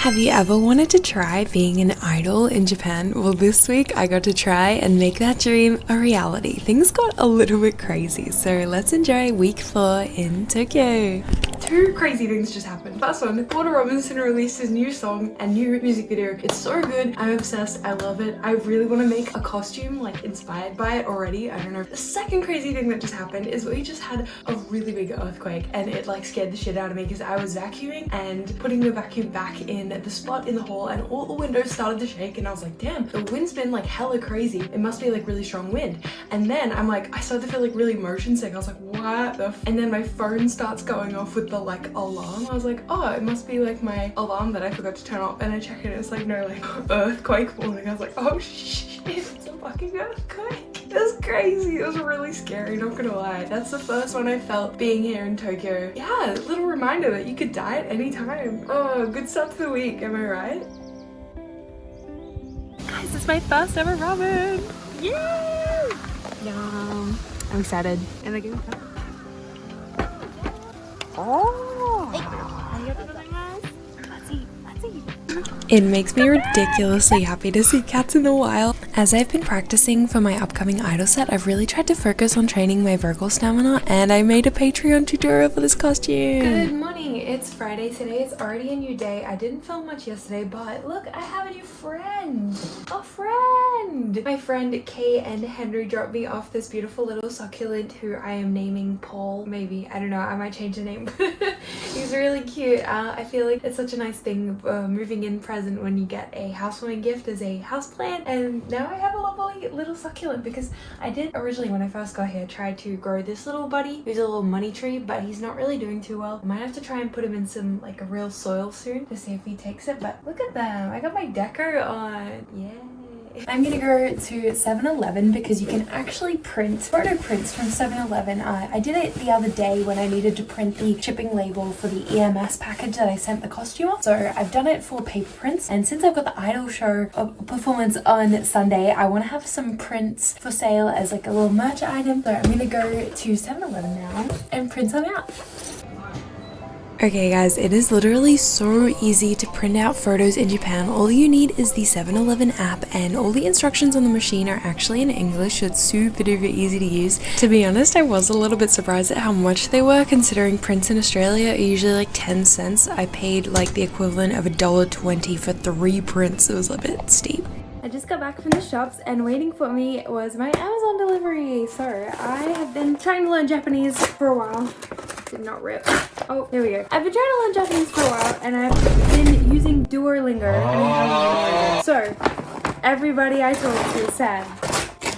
Have you ever wanted to try being an idol in Japan? Well, this week I got to try and make that dream a reality. Things got a little bit crazy, so let's enjoy week 4 in Tokyo. Two crazy things just happened. First one, Porter Robinson released his new song and new music video. It's so good. I'm obsessed. I love it. I really want to make a costume like inspired by it already. I don't know. The second crazy thing that just happened is we just had a really big earthquake and it like scared the shit out of me because I was vacuuming and putting the vacuum back in the spot in the hall and all the windows started to shake and I was like, damn, the wind's been like hella crazy. It must be like really strong wind. And then I'm like, I started to feel like really motion sick. I was like, what the f? And then my phone starts going off with the like alarm. I was like, oh, it must be like my alarm that I forgot to turn off. And I checked it, it's like no like earthquake warning. I was like, oh shit, it's a fucking earthquake. It was crazy. It was really scary, not gonna lie. That's the first one I felt being here in Tokyo. Yeah, a little reminder that you could die at any time. Oh, good start to the week, am I right? Guys, it's my first ever ramen. Yay! Yum. I'm excited. And I give it It makes me ridiculously happy to see cats in the wild. As I've been practicing for my upcoming idol set, I've really tried to focus on training my vocal stamina and I made a Patreon tutorial for this costume. Good morning, it's Friday today. It's already a new day. I didn't film much yesterday, but look, I have a new friend. A friend! My friend Kay and Henry dropped me off this beautiful little succulent who I am naming Paul. Maybe, I don't know, I might change the name. He's really cute. I feel like it's such a nice thing moving in present when you get a housewarming gift as a houseplant, and now I have a lovely little succulent because I did originally when I first got here try to grow this little buddy who's a little money tree, but he's not really doing too well. I might have to try and put him in some like a real soil soon to see if he takes it, but look at them. I got my deco on. Yeah. I'm gonna go to 7-Eleven because you can actually print photo prints from 7-Eleven. I did it the other day when I needed to print the shipping label for the EMS package that I sent the costume off. So I've done it for paper prints, and since I've got the idol show performance on Sunday, I want to have some prints for sale as like a little merch item. So I'm gonna go to 7-Eleven now and print some out. Okay guys, it is literally so easy to print out photos in Japan. All you need is the 7-Eleven app and all the instructions on the machine are actually in English, so it's super duper easy to use. To be honest, I was a little bit surprised at how much they were considering prints in Australia are usually like 10 cents. I paid like the equivalent of $1.20 for 3 prints. It was a bit steep. I just got back from the shops and waiting for me was my Amazon delivery. So I have been trying to learn Japanese for a while. Did not rip. Oh, there we go. I've been trying to learn Japanese for a while and I've been using Duolingo. So everybody I talked to said,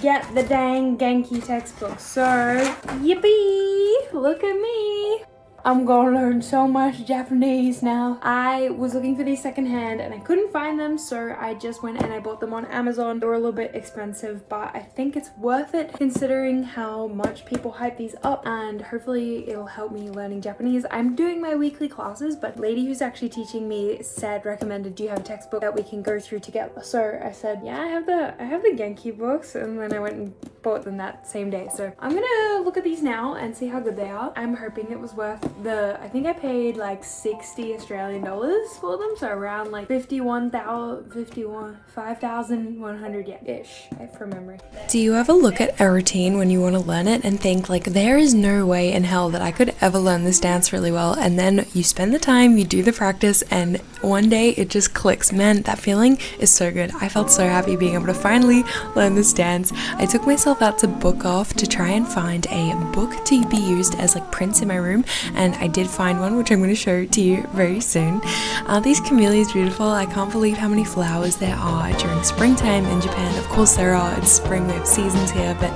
get the dang Genki textbook. So yippee, look at me. I'm gonna learn so much Japanese now. I was looking for these secondhand and I couldn't find them, so I just went and I bought them on Amazon. They were a little bit expensive, but I think it's worth it considering how much people hype these up, and hopefully it'll help me learning Japanese. I'm doing my weekly classes, but the lady who's actually teaching me recommended, do you have a textbook that we can go through together? So I said, yeah, I have the Genki books, and then I went and bought them that same day. So I'm gonna look at these now and see how good they are. I'm hoping it was worth I think I paid like 60 Australian dollars for them, so around like 5,100 yen-ish from memory. Do you ever look at a routine when you want to learn it and think like, there is no way in hell that I could ever learn this dance really well, and then you spend the time, you do the practice, and one day it just clicks? Man, that feeling is so good. I felt so happy being able to finally learn this dance. I took myself out to Book Off to try and find a book to be used as like prints in my room, and I did find one which I'm going to show to you very soon. Aren't these camellias beautiful? I can't believe how many flowers there are during springtime in Japan. Of course there are, it's spring, we have seasons here, but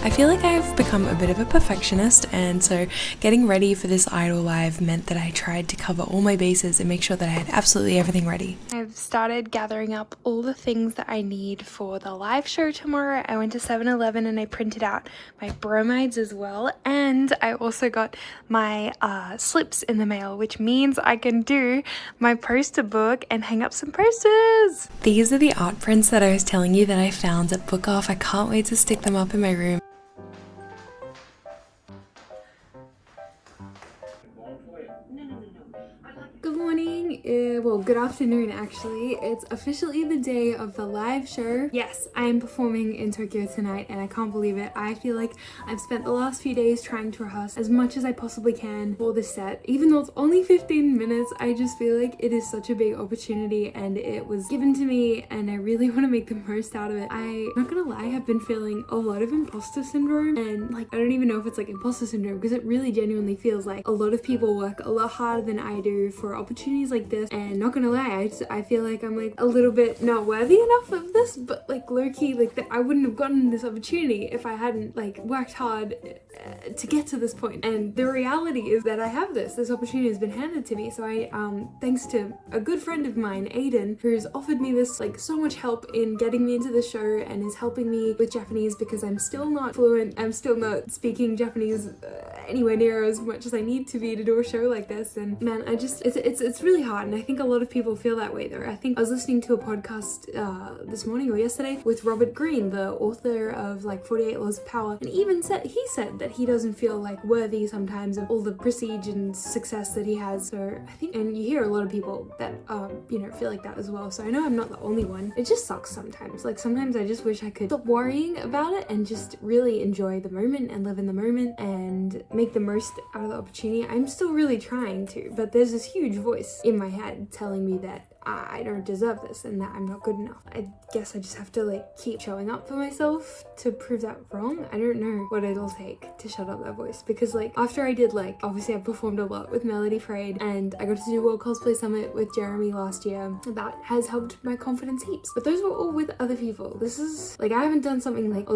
I feel like I've become a bit of a perfectionist, and so getting ready for this idol live meant that I tried to cover all my bases and make sure that I had absolutely everything ready. I've started gathering up all the things that I need for the live show tomorrow. I went to 7-Eleven and I printed out my bromides as well, and I also got my slips in the mail, which means I can do my poster book and hang up some posters. These are the art prints that I was telling you that I found at Book Off. I can't wait to stick them up in my room. Good morning, well, good afternoon actually. It's officially the day of the live show. Yes, I am performing in Tokyo tonight and I can't believe it. I feel like I've spent the last few days trying to rehearse as much as I possibly can for this set. Even though it's only 15 minutes, I just feel like it is such a big opportunity and it was given to me and I really want to make the most out of it. I'm not gonna lie, I've been feeling a lot of imposter syndrome, and like I don't even know if it's like imposter syndrome because it really genuinely feels like a lot of people work a lot harder than I do for opportunities like this, and not gonna lie, I feel like I'm like a little bit not worthy enough of this, but like low-key like that I wouldn't have gotten this opportunity if I hadn't like worked hard to get to this point. And the reality is that I have this opportunity has been handed to me, so I thanks to a good friend of mine, Aiden, who's offered me this like so much help in getting me into the show and is helping me with Japanese because I'm still not fluent. I'm still not speaking Japanese anywhere near as much as I need to be to do a show like this. And man, I just it's really hard, and I think a lot of people feel that way though. I think I was listening to a podcast this morning or yesterday with Robert Greene, the author of like 48 Laws of Power, and even he said that he doesn't feel like worthy sometimes of all the prestige and success that he has. So I think, and you hear a lot of people that you know, feel like that as well. So I know I'm not the only one. It just sucks sometimes. Like sometimes I just wish I could stop worrying about it and just really enjoy the moment and live in the moment and make the most out of the opportunity. I'm still really trying to, but there's this huge voice in my head telling me that I don't deserve this and that I'm not good enough. I guess I just have to like keep showing up for myself to prove that wrong. I don't know what it'll take to shut up that voice, because like after I did like, obviously I performed a lot with Melody Frayed and I got to do World Cosplay Summit with Jeremy last year. That has helped my confidence heaps, but those were all with other people. This is like, I haven't done something like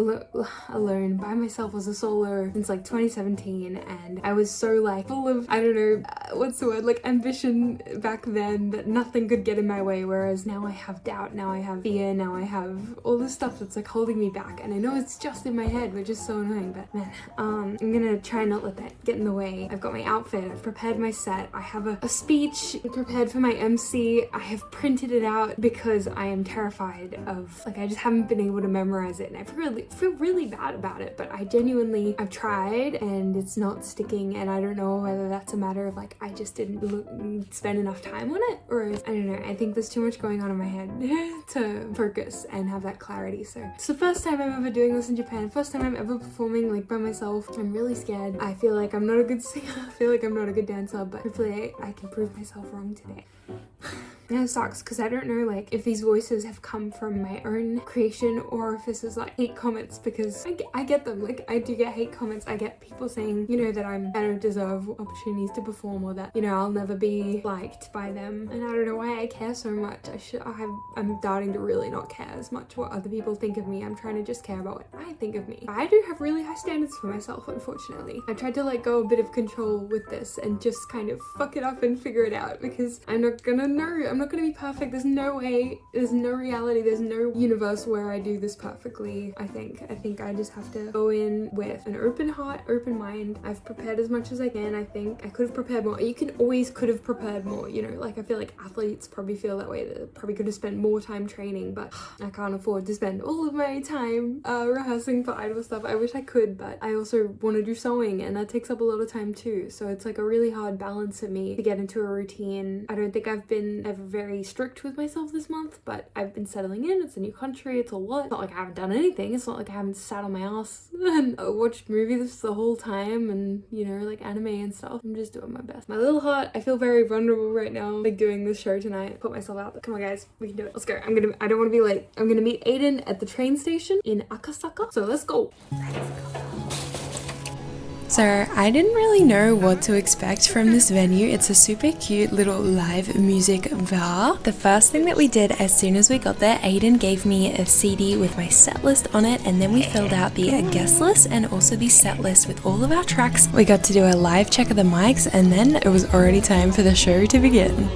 alone by myself as a solo since like 2017, and I was so like full of, I don't know, what's the word, like ambition back then that nothing could get in my way, whereas now I have doubt, now I have fear, now I have all this stuff that's like holding me back, and I know it's just in my head, which is so annoying, but man, I'm gonna try not let that get in the way. I've got my outfit, I've prepared my set, I have a speech prepared for my MC, I have printed it out because I am terrified of, like, I just haven't been able to memorize it, and I feel really bad about it, but I've tried and it's not sticking, and I don't know whether that's a matter of like I just didn't spend enough time on it, or I don't know, I think there's too much going on in my head to focus and have that clarity. So it's the first time I'm ever doing this in Japan, first time I'm ever performing like by myself. I'm really scared. I feel like I'm not a good singer, I feel like I'm not a good dancer, but hopefully I can prove myself wrong today. And it sucks because I don't know like if these voices have come from my own creation or if this is like hate comments, because I get them, like I do get hate comments. I get people saying, you know, that I don't deserve opportunities to perform, or that, you know, I'll never be liked by them, and I don't know why I care so much. I'm starting to really not care as much what other people think of me. I'm trying to just care about what I think of me. I do have really high standards for myself, unfortunately. I tried to let go a bit of control with this and just kind of fuck it up and figure it out, because I'm not gonna know. I'm not gonna be perfect. There's no way, there's no reality, there's no universe where I do this perfectly. I think I just have to go in with an open heart, open mind. I've prepared as much as I can. I think I could have prepared more. You could have prepared more, you know, like I feel like athletes probably feel that way. They probably could have spent more time training, but I can't afford to spend all of my time rehearsing for idol stuff. I wish I could, but I also want to do sewing, and that takes up a lot of time too. So it's like a really hard balance for me to get into a routine. I don't think I've been ever very strict with myself this month, but I've been settling in. It's a new country, it's a lot. It's not like I haven't done anything. It's not like I haven't sat on my ass and watched movies the whole time and, you know, like anime and stuff. I'm just doing my best. My little heart, I feel very vulnerable right now, like doing this show tonight. Put myself out there. Come on guys, we can do it. Let's go. I don't want to be late. I'm gonna meet Aiden at the train station in Akasaka, so let's go. So I didn't really know what to expect from this venue. It's a super cute little live music bar. The first thing that we did as soon as we got there, Aiden gave me a CD with my set list on it, and then we filled out the guest list and also the set list with all of our tracks. We got to do a live check of the mics, and then it was already time for the show to begin.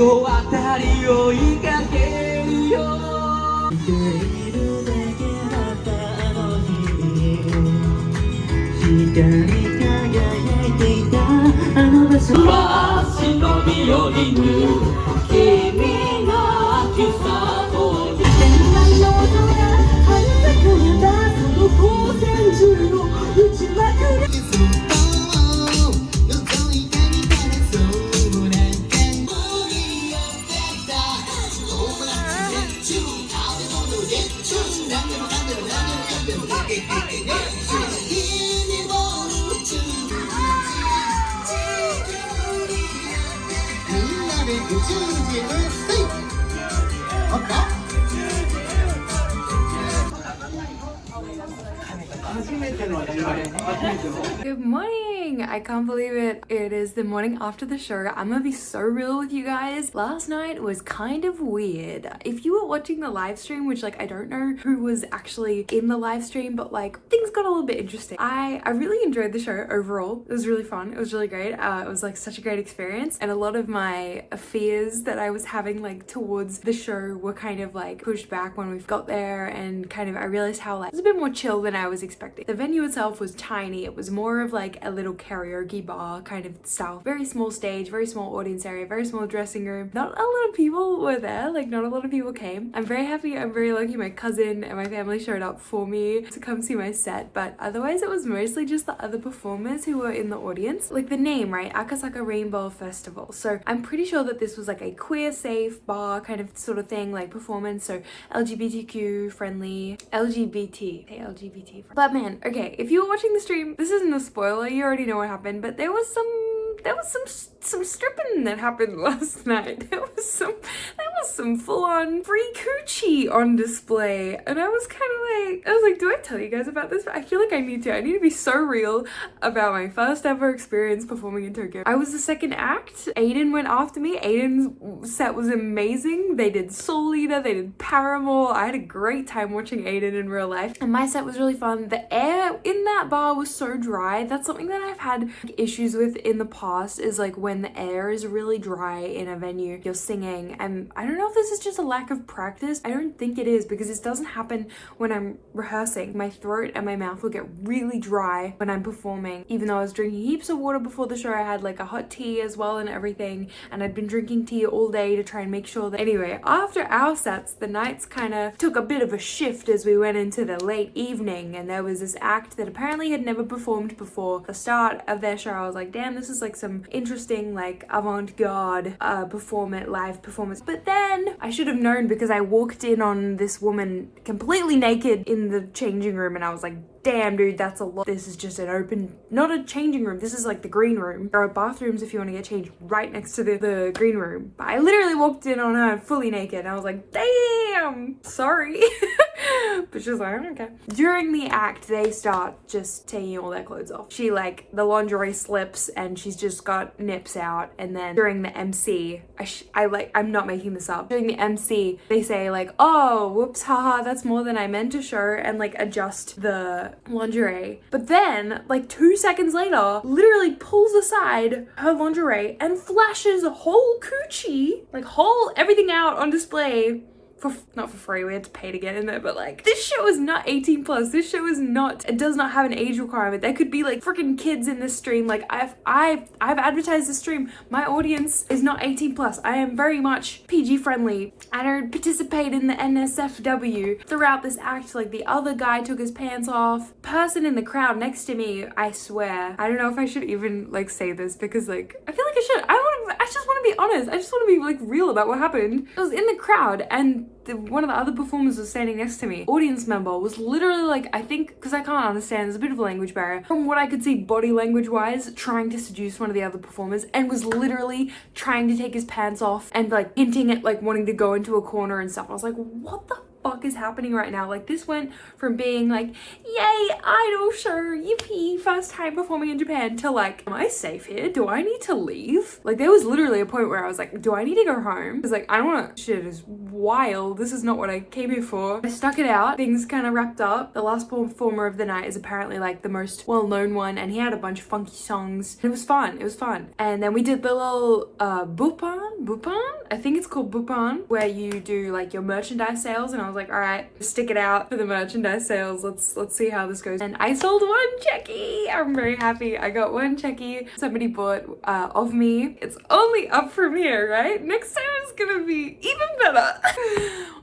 物語追いかけるよ一人いるだけだったあの日光り輝いていたあの場所は忍び寄りぬ君が来たと天満の音が遥か彼方その光線中の打ちまくりGood morning! I can't believe it. It is the morning after the show. I'm gonna be so real with you guys. Last night was kind of weird. If you were watching the live stream, which like I don't know who was actually in the live stream, but like things got a little bit interesting. I really enjoyed the show overall. It was really fun. It was really great. It was like such a great experience, and a lot of my fears that I was having like towards the show were kind of like pushed back when we got there, and kind of I realized how like it was a bit more chill than I was expecting. The venue itself was tiny. It was more of like a little karaoke bar kind of style. Very small stage, very small audience area, very small dressing room. Not a lot of people were there, like not a lot of people came. I'm very happy, I'm very lucky my cousin and my family showed up for me to come see my set, but otherwise it was mostly just the other performers who were in the audience. Like the name, right? Akasaka Rainbow Festival. So I'm pretty sure that this was like a queer safe bar kind of sort of thing, like performance. So LGBTQ friendly, LGBT. But man, okay, if you were watching the stream, this isn't a spoiler, you already know what happened, but there was some stripping that happened last night. There was some full-on free coochie on display, and I was like, do I tell you guys about this? I feel like I need to be so real about my first ever experience performing in Tokyo. I was the second act. Aiden went after me. Aiden's set was amazing. They did Soul Eater, they did Paramore. I had a great time watching Aiden in real life, and my set was really fun. The air in that bar was so dry. That's something that I've had issues with in the past, is like when the air is really dry in a venue, you're singing, and I don't know if this is just a lack of practice. I don't think it is, because this doesn't happen when I'm rehearsing. My throat and my mouth will get really dry when I'm performing. Even though I was drinking heaps of water before the show, I had like a hot tea as well and everything, and I'd been drinking tea all day to try and make sure that... Anyway, after our sets, the nights kind of took a bit of a shift as we went into the late evening, and there was this act that apparently had never performed before. The start of their show, I was like, damn, this is like some interesting like avant-garde live performance. But then I should have known, because I walked in on this woman completely naked in the changing room, and I was like, damn dude, that's a lot. This is just an open, not a changing room, this is like the green room. There are bathrooms if you want to get changed right next to the green room. But I literally walked in on her fully naked, and I was like, damn, sorry. But she's like, okay. During the act, they start just taking all their clothes off. She like, the lingerie slips and she's just got nips out, and then during the MC, I'm not making this up, during the MC, they say like, oh, whoops, haha, that's more than I meant to show, and like adjust the lingerie. But then like 2 seconds later, literally pulls aside her lingerie and flashes a whole coochie, like whole everything out on display. Not for free, we had to pay to get in there, but like, this show is not 18 plus. This show is not, it does not have an age requirement. There could be like freaking kids in this stream. Like I've advertised this stream. My audience is not 18 plus. I am very much PG friendly. I don't participate in the NSFW. Throughout this act, like the other guy took his pants off. Person in the crowd next to me, I swear, I don't know if I should even like say this, because like, I feel like I should. I just want to be honest. I just want to be like real about what happened. I was in the crowd, and one of the other performers was standing next to me. Audience member was literally like, I think, because I can't understand, there's a bit of a language barrier. From what I could see body language wise, trying to seduce one of the other performers, and was literally trying to take his pants off and like hinting at like wanting to go into a corner and stuff. I was like, what the fuck is happening right now? Like, this went from being like, yay, idol show, yippee, first time performing in Japan, to like, am I safe here? Do I need to leave? Like, there was literally a point where I was like, do I need to go home? Because like, I don't want to, shit is wild. This is not what I came here for. I stuck it out. Things kind of wrapped up. The last performer of the night is apparently like the most well-known one, and he had a bunch of funky songs. It was fun. It was fun. And then we did the little bupan? I think it's called bupan, where you do like your merchandise sales, and I was like, all right, stick it out for the merchandise sales. Let's see how this goes. And I sold one checky. I'm very happy. I got one checky somebody bought of me. It's only up from here, right? Next time it's gonna be even better.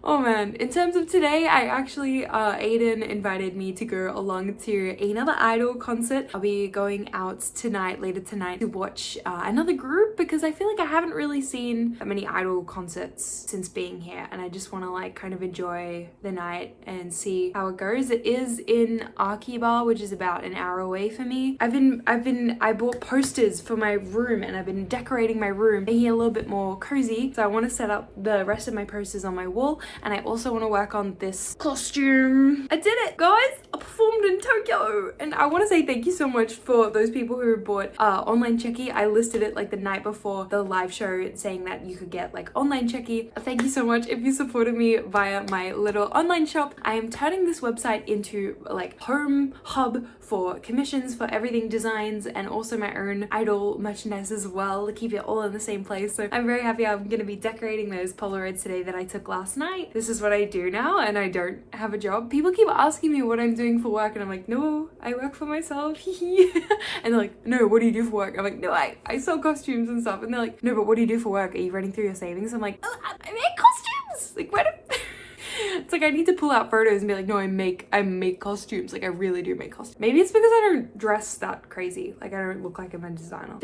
Oh man, in terms of today, I actually Aiden invited me to go along to another idol concert. I'll be going out tonight, later tonight, to watch another group, because I feel like I haven't really seen that many idol concerts since being here, and I just want to like kind of enjoy the night and see how it goes. It is in Akiba, which is about an hour away for me. I bought posters for my room, and I've been decorating my room, making it a little bit more cozy. So I want to set up the rest of my posters on my wall, and I also want to work on this costume. I did it, guys! I performed in Tokyo, and I want to say thank you so much for those people who bought online checky. I listed it like the night before the live show, saying that you could get like online checky. Thank you so much if you supported me via my little online shop. I am turning this website into like home hub for commissions for everything designs, and also my own idol merchandise as well, to keep it all in the same place. So I'm very happy. I'm going to be decorating those Polaroids today that I took last night. This is what I do now, and I don't have a job. People keep asking me what I'm doing for work, and I'm like, no, I work for myself. And they're like, no, what do you do for work? I'm like, no, I sell costumes and stuff. And they're like, no, but what do you do for work? Are you running through your savings? I'm like, oh, I make costumes. Like, what? It's like I need to pull out photos and be like, no, I make costumes. Like, I really do make costumes. Maybe it's because I don't dress that crazy. Like, I don't look like I'm a designer.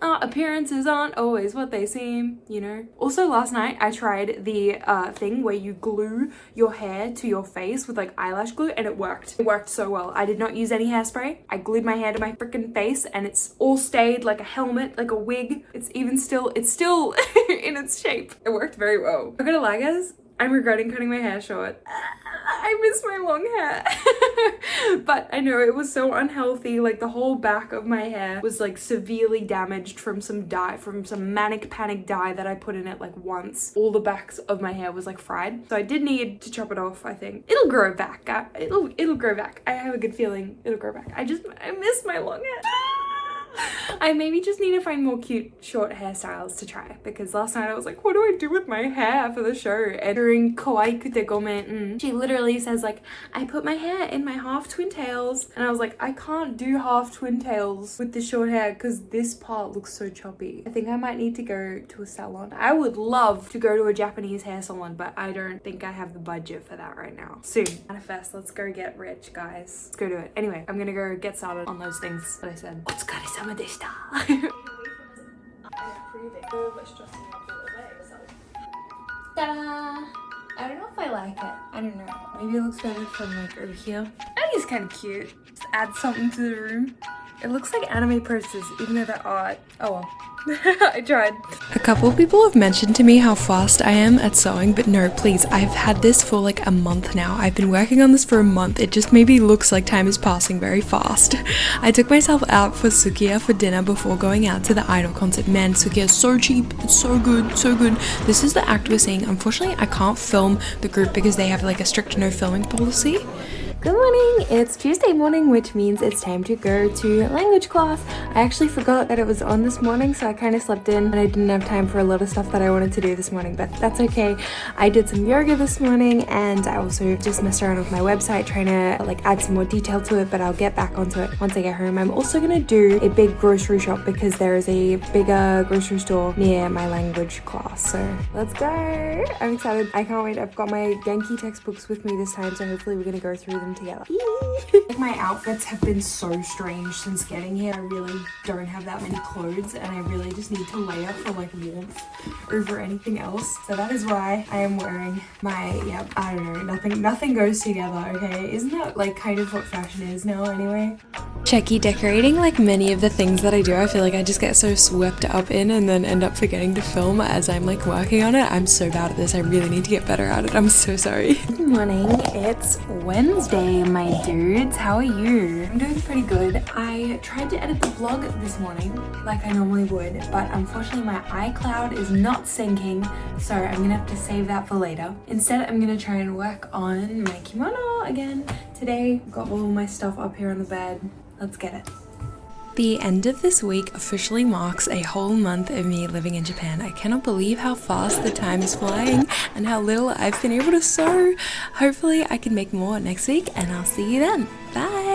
Appearances aren't always what they seem, you know? Also, last night I tried the thing where you glue your hair to your face with like eyelash glue, and it worked. It worked so well. I did not use any hairspray. I glued my hair to my freaking face, and it's all stayed like a helmet, like a wig. It's still in its shape. It worked very well. I'm not gonna lie, guys, I'm regretting cutting my hair short. I miss my long hair. But I know it was so unhealthy. Like, the whole back of my hair was like severely damaged from some manic panic dye that I put in it like once. All the backs of my hair was like fried. So I did need to chop it off, I think. It'll grow back. It'll grow back. I have a good feeling it'll grow back. I miss my long hair. I maybe just need to find more cute short hairstyles to try, because last night I was like, what do I do with my hair for the show? And during Kawaii Kute Gomen, she literally says like, I put my hair in my half twin tails, and I was like, I can't do half twin tails with the short hair because this part looks so choppy. I think I might need to go to a salon. I would love to go to a Japanese hair salon, but I don't think I have the budget for that right now. Soon. Manifest, let's go get rich, guys. Let's go do it. Anyway, I'm gonna go get started on those things that I said. Otsukaresama deshita. Ta-da! I don't know if I like it. I don't know. Maybe it looks better from like over here. I think it's kind of cute. Just add something to the room. It looks like anime posters, even though they're art. Oh well. I tried. A couple people have mentioned to me how fast I am at sewing, but no, please, I've had this for like a month now. I've been working on this for a month. It just maybe looks like time is passing very fast. I took myself out for sukiya for dinner before going out to the idol concert. Man, sukiya is so cheap. It's so good, so good. This is the act we're seeing. Unfortunately, I can't film the group because they have like a strict no filming policy. Good morning! It's Tuesday morning, which means it's time to go to language class. I actually forgot that it was on this morning, so I kind of slept in and I didn't have time for a lot of stuff that I wanted to do this morning, but that's okay. I did some yoga this morning, and I also just messed around with my website trying to like add some more detail to it, but I'll get back onto it once I get home. I'm also gonna do a big grocery shop because there is a bigger grocery store near my language class, so let's go! I'm excited. I can't wait. I've got my Genki textbooks with me this time, so hopefully we're gonna go through them together. Like, my outfits have been so strange since getting here. I really don't have that many clothes and I really just need to layer for like warmth over anything else. So that is why I am wearing my, yep, I don't know, nothing goes together, okay? Isn't that like kind of what fashion is now anyway? Checky decorating, like many of the things that I do, I feel like I just get so swept up in and then end up forgetting to film as I'm like working on it. I'm so bad at this. I really need to get better at it. I'm so sorry. Good morning. It's Wednesday, my dudes. How are you? I'm doing pretty good. I tried to edit the vlog this morning like I normally would, but unfortunately my iCloud is not syncing, so I'm gonna have to save that for later. Instead, I'm gonna try and work on my kimono again today. Got all my stuff up here on the bed. Let's get it. The end of this week officially marks a whole month of me living in Japan. I cannot believe how fast the time is flying and how little I've been able to sew. Hopefully I can make more next week and I'll see you then. Bye!